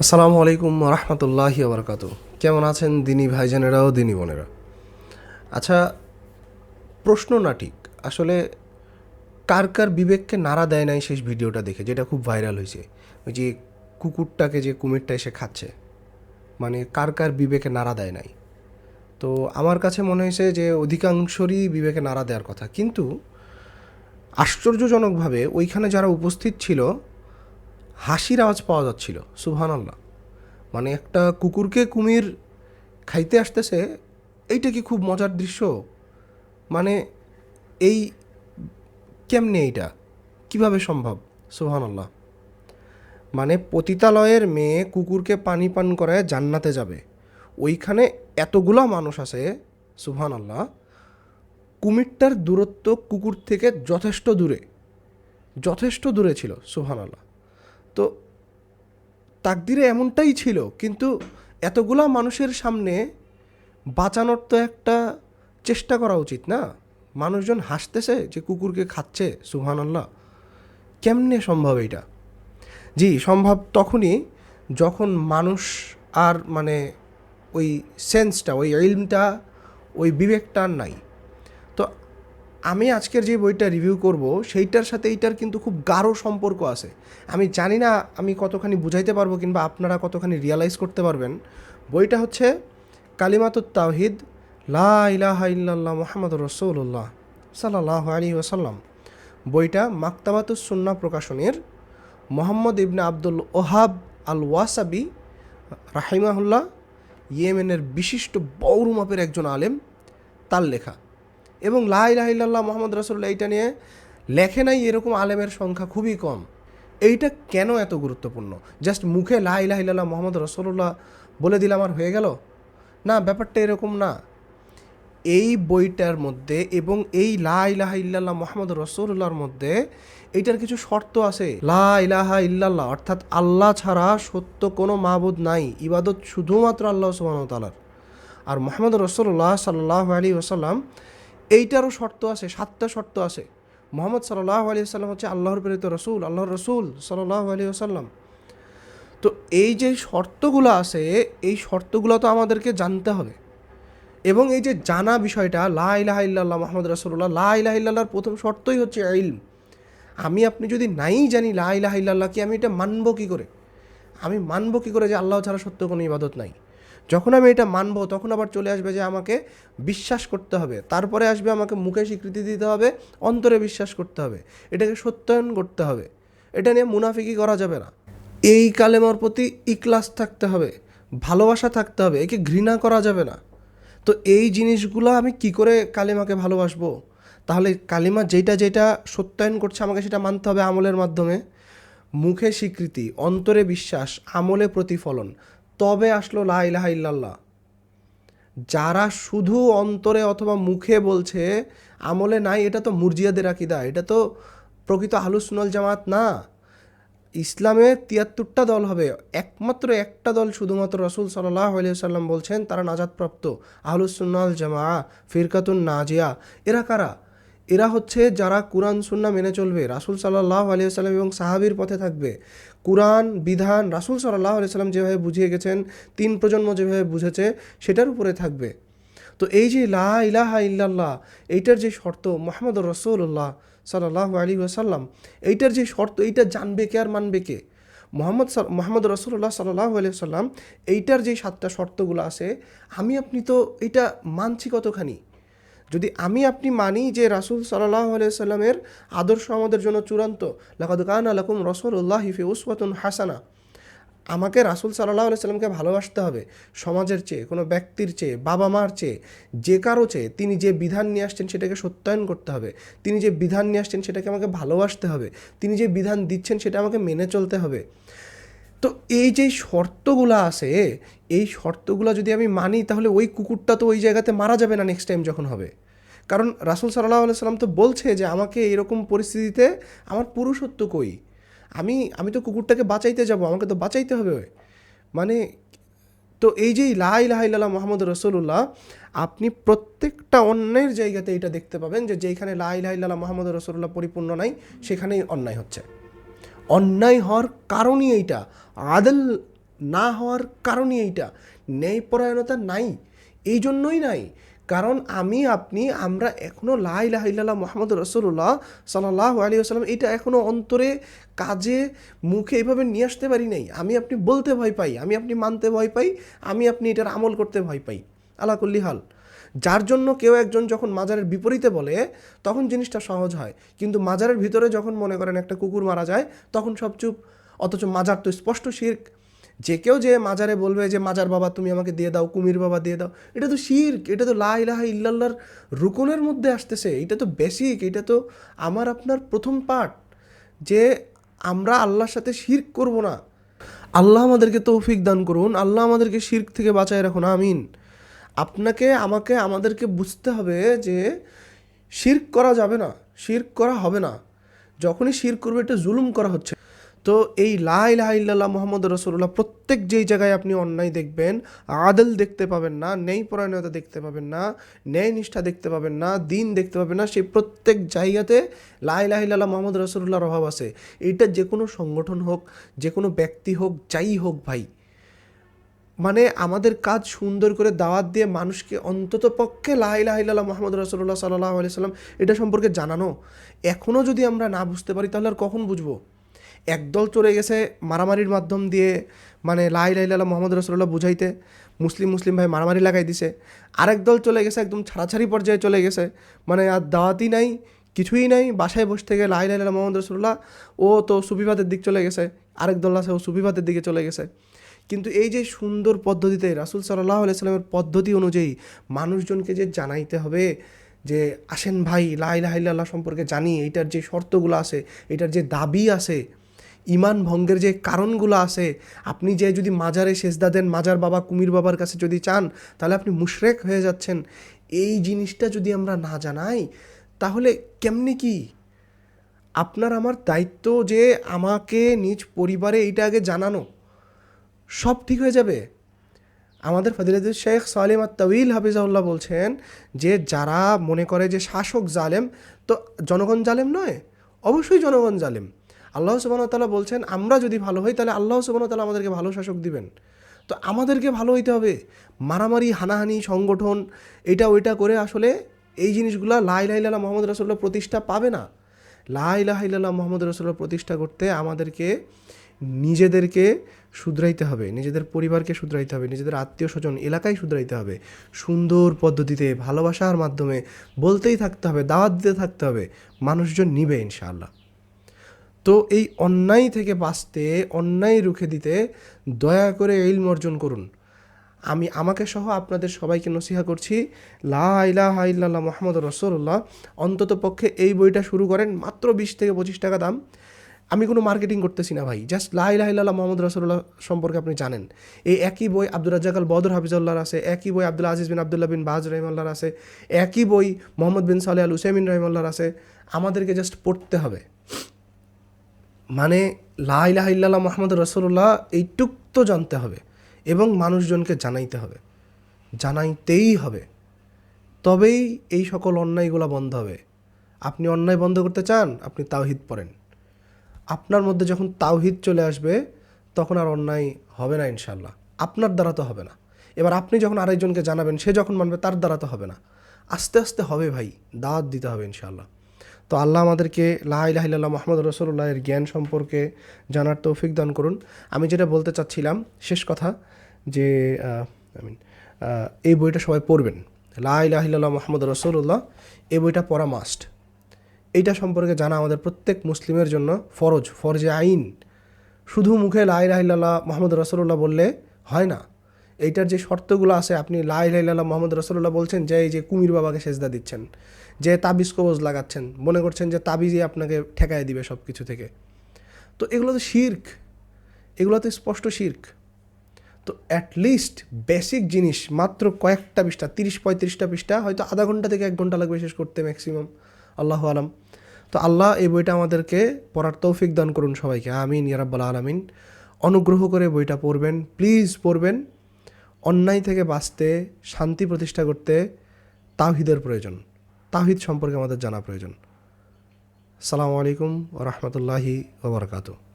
আসসালামু আলাইকুম রহমতুল্লাহি ওবরকাত। কেমন আছেন দিনী ভাইজানেরা ও দিনী বোনেরা? আচ্ছা, প্রশ্ন না ঠিক আসলে কার কার বিবেককে নাড়া দেয় নাই শেষ ভিডিওটা দেখে, যেটা খুব ভাইরাল হয়েছে, ওই যে কুকুরটাকে যে কুমিরটা এসে খাচ্ছে, মানে কার কার বিবেকে নাড়া দেয় নাই? তো আমার কাছে মনে হয়েছে যে অধিকাংশরই বিবেকে নাড়া দেওয়ার কথা, কিন্তু আশ্চর্যজনকভাবে ওইখানে যারা উপস্থিত ছিল হাসির আওয়াজ পাওয়া যাচ্ছিল। সুবহানাল্লাহ। মানে একটা কুকুরকে কুমির খাইতে আসতেছে, এইটা কি খুব মজার দৃশ্য? মানে এই কেমনে এইটা কিভাবে সম্ভব? সুবহানাল্লাহ। মানে পতিতালয়ের মেয়ে কুকুরকে পানি পান করায় জান্নাতে যাবে, ওইখানে এতগুলা মানুষ আছে। সুবহানাল্লাহ। কুমিরটার দূরত্ব কুকুর থেকে যথেষ্ট দূরে, যথেষ্ট দূরে ছিল। সুবহানাল্লাহ। তো তাকদিরে এমনটাই ছিল, কিন্তু এতগুলা মানুষের সামনে বাঁচানোর তো একটা চেষ্টা করা উচিত না? মানুষজন হাসতেছে যে কুকুরকে খাচ্ছে। সুবহানাল্লাহ। কেমনে সম্ভব এইটা? জি, সম্ভব তখনই যখন মানুষ আর মানে ওই সেন্সটা, ওই ইলমটা, ওই বিবেকটা আর নাই। তো আমি আজকের যে বইটা রিভিউ করব সেইটার সাথে এইটার কিন্তু খুব গাঢ় সম্পর্ক আছে। আমি জানি না আমি কতখানি বুঝাইতে পারবো কিংবা আপনারা কতখানি রিয়ালাইজ করতে পারবেন। বইটা হচ্ছে কালিমাতুত তাওহিদ, লা ইলাহা ইল্লাল্লাহ মুহাম্মাদুর রাসূলুল্লাহ সাল্লাল্লাহু আলাইহি ওয়াসাল্লাম। বইটা মাকতাবাতুস সুন্নাহ প্রকাশনের মোহাম্মদ ইবনে আব্দুল ওহাব আল ওয়াসাবি রাহিমাহুল্লাহ, ইয়েমেনের বিশিষ্ট বড় মাপের একজন আলেম, তার লেখা। এবং লা ইলাহা ইল্লাল্লাহ মুহাম্মদ রাসূলুল্লাহ এইটা নিয়ে লেখে নাই এরকম আলেমের সংখ্যা খুবই কম। এইটা কেন এত গুরুত্বপূর্ণ? জাস্ট মুখে লা ইলাহা ইল্লাল্লাহ মুহাম্মদ রাসূলুল্লাহ বলে দিলাম আর হয়ে গেল? না, ব্যাপারটা এরকম না। এই বইটার মধ্যে এবং এই লা ইলাহা ইল্লাল্লাহ মুহাম্মদ রাসূলুল্লাহর মধ্যে এইটার কিছু শর্ত আছে। লা ইলাহা ইল্লাল্লাহ অর্থাৎ আল্লাহ ছাড়া সত্য কোনো মাবুদ নাই, ইবাদত শুধুমাত্র আল্লাহ সুবহানাহু ওয়া তাআলার। আর মুহাম্মদ রাসূলুল্লাহ সাল্লাল্লাহু আলাইহি ওয়াসাল্লাম, এইটারও শর্ত আছে, 7টা শর্ত আছে। মুহাম্মদ সাল্লাল্লাহু আলাইহি ওয়াসাল্লাম হচ্ছে আল্লাহর প্রেরিত রসুল, আল্লাহর রসুল সাল্লাল্লাহু আলাইহি ওয়াসাল্লাম। তো এই যে শর্তগুলো আছে, এই শর্তগুলো তো আমাদেরকে জানতে হবে। এবং এই যে জানা বিষয়টা, লা ইলাহা ইল্লাল্লাহ মুহাম্মদ রাসূলুল্লাহ, লা ইলাহা ইল্লাল্লাহর প্রথম শর্তই হচ্ছে ইলম। আমি আপনি যদি নাই জানি লা ইলাহা ইল্লাল্লাহ কি, আমি এটা মানবো কী করে? আমি মানবো কী করে যে আল্লাহ ছাড়া সত্য কোনো ইবাদত নাই? যখন আমি এটা মানবো তখন আবার চলে আসবে যে আমাকে বিশ্বাস করতে হবে, তারপরে আসবে আমাকে মুখে স্বীকৃতি দিতে হবে, অন্তরে বিশ্বাস করতে হবে, এটাকে সত্যায়ন করতে হবে। এটা নিয়ে মুনাফিকি করা যাবে না। এই কালেমার প্রতি ইখলাস থাকতে হবে, ভালোবাসা থাকতে হবে, একে ঘৃণা করা যাবে না। তো এই জিনিসগুলো আমি কি করে কালেমাকে ভালোবাসবো? তাহলে কালিমা যেটা যেটা সত্যায়ন করছে আমাকে সেটা মানতে হবে আমলের মাধ্যমে। মুখে স্বীকৃতি, অন্তরে বিশ্বাস, আমলে প্রতিফলন, তবে আসলো লা ইলাহা ইল্লাল্লাহ। যারা শুধু অন্তরে অথবা মুখে বলছে, আমলে নাই, এটা তো মুরজিয়াদের আকীদা, এটা তো প্রকৃত আহলুস সুন্নাহ জামাত না। ইসলামে ৭৩টা দল হবে, একমাত্র একটা দল শুধুমাত্র রাসূল সাল্লাল্লাহু আলাইহি ওয়াসাল্লাম বলছেন তারা নাজাতপ্রাপ্ত, আহলুস সুন্নাহ ওয়াল জামাআহ, ফিরকাতুন নাজিয়া। এরা কারা? এরা হচ্ছে যারা কুরআন সুন্নাহ মেনে চলবে, রাসূল সাল্লাল্লাহু আলাইহি ওয়াসাল্লাম এবং সাহাবীর পথে থাকবে। কুরআন বিধান রাসূল সাল্লাল্লাহু আলাইহি ওয়াসাল্লাম যেভাবে বুঝিয়ে গেছেন, 3 প্রজন্ম যেভাবে বুঝেছে, সেটার উপরে থাকবে। তো এই যে লা ইলাহা ইল্লাল্লাহ, এইটার যে শর্ত, মুহাম্মদুর রাসূলুল্লাহ সাল্লাল্লাহু আলাইহি ওয়াসাল্লাম, এইটার যে শর্ত, এইটা জানবে কে আর মানবে কে? মুহাম্মদ রাসূলুল্লাহ সাল্লাল্লাহু আলাইহি ওয়াসাল্লাম, এইটার যে 7টা শর্তগুলো আছে, আমি আপনি তো এইটা মানছি কতখানি? যদি আমি আপনি মানি যে রাসূল সাল্লাল্লাহু আলাইহি ওয়াসাল্লামের আদর্শ আমাদের জন্য চূড়ান্ত, লাকাদ কানা লাকুম রাসূলুল্লাহি ফি উসওয়াতুন হাসানা, আমাকে রাসূল সাল্লাল্লাহু আলাইহি সাল্লামকে ভালোবাসতে হবে সমাজের চেয়ে, কোনো ব্যক্তির চেয়ে, বাবা মার চেয়ে, যে কারো চেয়ে। তিনি যে বিধান নিয়ে আসছেন সেটাকে সত্যায়ন করতে হবে, তিনি যে বিধান নিয়ে আসছেন সেটাকে আমাকে ভালোবাসতে হবে, তিনি যে বিধান দিচ্ছেন সেটা আমাকে মেনে চলতে হবে। তো এই যে শর্তগুলো আছে, এই শর্তগুলো যদি আমি মানি, তাহলে ওই কুকুরটা তো ওই জায়গাতে মারা যাবে না নেক্সট টাইম যখন হবে। কারণ রাসূল সাল্লাল্লাহু আলাইহি সাল্লাম তো বলছে যে আমাকে এরকম পরিস্থিতিতে আমার পুরুষত্ব কই? আমি তো কুকুরটাকে বাঁচাইতে যাব, আমাকে তো বাঁচাইতে হবে। মানে তো এই যে লা ইলাহা ইল্লাল্লাহ মুহাম্মাদুর রাসূলুল্লাহ, আপনি প্রত্যেকটা অন্যায়ের জায়গাতে এটা দেখতে পাবেন যে যেখানে লা ইলাহা ইল্লাল্লাহ মুহাম্মাদুর রাসূলুল্লাহ পরিপূর্ণ নাই, সেখানেই অন্যায় হচ্ছে। অন্যায় হওয়ার কারণই এইটা। আদল না হওয়ার কারণই এইটা, ন্যায়পরায়ণতা নাই, এই জন্যই নাই কারণ আমরা এখনও লা ইলাহা ইল্লাল্লাহ মুহাম্মাদুর রাসূলুল্লাহ সাল্লাল্লাহু আলাইহি ওয়াসাল্লাম এটা এখনও অন্তরে, কাজে, মুখে এইভাবে নিয়ে আসতে পারি নাই। আপনি বলতে ভয় পাই, আপনি মানতে ভয় পাই, আপনি এটার আমল করতে ভয় পাই। আলা কুল্লি হাল, যার জন্য কেউ একজন যখন মাজারের বিপরীতে বলে তখন জিনিসটা সহজ হয়, কিন্তু মাজারের ভিতরে যখন মনে করেন একটা কুকুর মারা যায় তখন সব চুপ, অথচ মাজার তো স্পষ্ট শিরক। যে কেউ যে মাজারে বলবে যে মাজার বাবা তুমি আমাকে দিয়ে দাও, কুমির বাবা দিয়ে দাও, এটা তো শিরক, এটা তো লা ইলাহা ইল্লাল্লাহর রুকনের মধ্যে আসতেছে, এটা তো বেসিক, এটা তো আপনার প্রথম পার্ট, যে আমরা আল্লাহর সাথে শিরক করব না। আল্লাহ আমাদেরকে তৌফিক দান করুন, আল্লাহ আমাদেরকে শিরক থেকে বাঁচায় রাখুন, আমিন। আমাদেরকে বুঝতে হবে যে শিরক করা যাবে না, শিরক করা হবে না। যখনই শিরক করবে এটা জুলুম করা হচ্ছে। তো এই লা ইলাহা ইল্লাল্লাহ মুহাম্মাদুর রাসূলুল্লাহ, প্রত্যেক যেই জায়গায় আপনি অন্যায় দেখবেন, আদল দেখতে পাবেন না, ন্যায়পরায়ণতা দেখতে পাবেন না, ন্যায় নিষ্ঠা দেখতে পাবেন না, দিন দেখতে পাবেন না, সেই প্রত্যেক জায়গাতে লা ইলাহা ইল্লাল্লাহ মুহাম্মাদুর রাসূলুল্লাহর অভাব আছে। এটা যে কোনো সংগঠন হোক, যে কোনো ব্যক্তি হোক, যাই হোক ভাই, আমাদের কাজ সুন্দর করে দাওয়াত দিয়ে মানুষকে অন্তত পক্ষে লা ইলাহা ইল্লাল্লাহ মুহাম্মাদুর রাসূলুল্লাহ সাল্লাল্লাহু আলাইহি সাল্লাম এটা সম্পর্কে জানানো। এখনও যদি আমরা না বুঝতে পারি তাহলে আর কখন বুঝবো? একদল চলে গেছে মারামারির মাধ্যম দিয়ে লা ইলাহা ইল্লাল্লাহ মুহাম্মাদুর রাসূলুল্লাহ বুঝাইতে, মুসলিম ভাই মারামারি লাগাই দিছে। আরেক দল চলে গেছে একদম ছাড়াছাড়ি পর্যায়ে চলে গেছে, আর দাওয়াতই নাই, কিছুই নাই, বাসায় বসে থেকে লা ইলাহা ইল্লাল্লাহ মুহাম্মাদুর রাসূলুল্লাহ, ও তো সুফিবাদের দিক চলে গেছে। আরেক দল আছে ও সুফিবাদের দিকে চলে গেছে। কিন্তু এই যে সুন্দর পদ্ধতিতে রাসূল সাল্লাল্লাহু আলাইহি সাল্লামের পদ্ধতি অনুযায়ী মানুষজনকে যে জানাইতে হবে যে আসেন ভাই লা ইলাহা ইল্লাল্লাহ সম্পর্কে জানি, এটার যে শর্তগুলো আছে, এটার যে দাবি আছে, ইমান ভঙ্গের যে কারণগুলো আছে, আপনি যে যদি মাজারে সেজদা দেন, মাজার বাবা কুমির বাবার কাছে যদি চান, তাহলে আপনি মুশরিক হয়ে যাচ্ছেন। এই জিনিসটা যদি আমরা না জানাই তাহলে কেমনি কি? আপনার আমার দায়িত্ব যে আমাকে নিজ পরিবারে এইটা আগে জানানো, সব ঠিক হয়ে যাবে। আমাদের ফজিলাতুল শেখ সালিম আত-তাওয়িল হাফিজাহুল্লাহ বলছেন যে যারা মনে করে যে শাসক জালেম, তো জনগণ জালেম নয়, অবশ্যই জনগণ জালেম। আল্লাহ সুবহানাহু ওয়া তাআলা বলছেন আমরা যদি ভালো হই তাহলে আল্লাহ সুবহানাহু ওয়া তাআলা আমাদেরকে ভালো শাসক দিবেন। তো আমাদেরকে ভালো হইতে হবে। মারামারি, হানাহানি, সংগঠন, এটা ওইটা করে আসলে এই জিনিসগুলো লা ইলাহা ইল্লাল্লাহ মুহাম্মাদুর রাসূলুল্লাহ প্রতিষ্ঠা পাবে না। লা ইলাহা ইল্লাল্লাহ মুহাম্মাদুর রাসূলুল্লাহ প্রতিষ্ঠা করতে আমাদেরকে নিজেদেরকে শুধরাইতে হবে, নিজেদের পরিবারকে শুধরাইতে হবে, নিজেদের আত্মীয় স্বজন এলাকায় শুধরাইতে হবে, সুন্দর পদ্ধতিতে ভালোবাসার মাধ্যমে বলতেই থাকতে হবে, দাওয়াত দিতে থাকতে হবে, মানুষজন নিবে ইনশাআল্লাহ। তো এই অন্যায় থেকে বাঁচতে, অন্যায় রুখে দিতে দয়া করে ইলম অর্জন করুন। আমাকে সহ আপনাদের সবাইকে নসিহা করছি, লা ইলাহা ইল্লাল্লাহ মুহাম্মাদুর রাসূলুল্লাহ অন্তত পক্ষে এই বইটা শুরু করেন, মাত্র 20 থেকে 25 টাকা দাম। আমি কোনো মার্কেটিং করতেছি না ভাই, জাস্ট লা ইলাহা ইল্লাল্লাহ মুহাম্মাদুর রাসূলুল্লাহ সম্পর্কে আপনি জানেন। এই একই বই আব্দুর রাজ্জাক আল বদর হাফিজাহুল্লাহর আছে, একই বই আব্দুল আজিজ বিন আব্দুল্লাহ বিন বাজ রাহিমাহুল্লাহর আছে, একই বই মোহাম্মদ বিন সালেহ আল উসাইমিন রাহিমাহুল্লাহর আছে। আমাদেরকে জাস্ট পড়তে হবে, লা ইলাহা ইল্লাল্লাহ মুহাম্মাদুর রাসূলুল্লাহ এইটুক তো জানতে হবে এবং মানুষজনকে জানাইতে হবে, জানাইতেই হবে, তবেই এই সকল অন্যায়গুলো বন্ধ হবে। আপনি অন্যায় বন্ধ করতে চান, আপনি তাওহীদ পড়েন। আপনার মধ্যে যখন তাওহীদ চলে আসবে তখন আর অন্যায় হবে না ইনশাআল্লাহ। আপনার দ্বারা তো হবে না, এবার আপনি যখন আরেকজনকে জানাবেন, সে যখন মানবে, তার দ্বারা তো হবে না। আস্তে আস্তে হবে ভাই, দাওয়াত দিতে হবে ইনশাআল্লাহ। তো আল্লাহ আমাদেরকে লা ইলাহা ইল্লাল্লাহ মুহাম্মাদুর রাসূলুল্লাহ এর জ্ঞান সম্পর্কে জানার তৌফিক দান করুন। আমি যেটা বলতে চাচ্ছিলাম শেষ কথা, যে এই বইটা সবাই পড়বেন, লা ইলাহা ইল্লাল্লাহ মুহাম্মাদুর রাসূলুল্লাহ, এই বইটা পড়া মাস্ট। এইটা সম্পর্কে জানা আমাদের প্রত্যেক মুসলিমের জন্য ফরজে আইন। শুধু মুখে লা ইলাহা ইল্লাল্লাহ মুহাম্মাদুর রাসূলুল্লাহ বললে হয় না, এইটার যে শর্তগুলো আছে, আপনি লা ইলাহা ইল্লাল্লাহ মুহাম্মাদুর রাসূলুল্লাহ বলছেন, যে এই যে কুমির বাবাকে সেজদা দিচ্ছেন, যে তাবিজ কবজ লাগাচ্ছেন, মনে করছেন যে তাবিজই আপনাকে ঠেকায় দিবে সব কিছু থেকে, তো এগুলো তো শিরক, এগুলো তো স্পষ্ট শিরক। তো অ্যাটলিস্ট বেসিক জিনিস মাত্র কয়েকটা পৃষ্ঠা, 30-35টা পৃষ্ঠা, হয়তো আধা ঘন্টা থেকে 1 ঘন্টা লাগবে শেষ করতে ম্যাক্সিমাম, আল্লাহু আলাম। তো আল্লাহ এই বইটা আমাদেরকে পড়ার তৌফিক দান করুন সবাইকে, আমিন ইয়া রাব্বাল আলামিন। অনুগ্রহ করে বইটা পড়বেন, প্লিজ পড়বেন। অন্যায় থেকে বাঁচতে, শান্তি প্রতিষ্ঠা করতে তাওহীদের প্রয়োজন, তাওহীদ সম্পর্কে আমাদের জানা প্রয়োজন। আসসালামু আলাইকুম ওয়া রাহমাতুল্লাহি ওয়া বারাকাতুহু।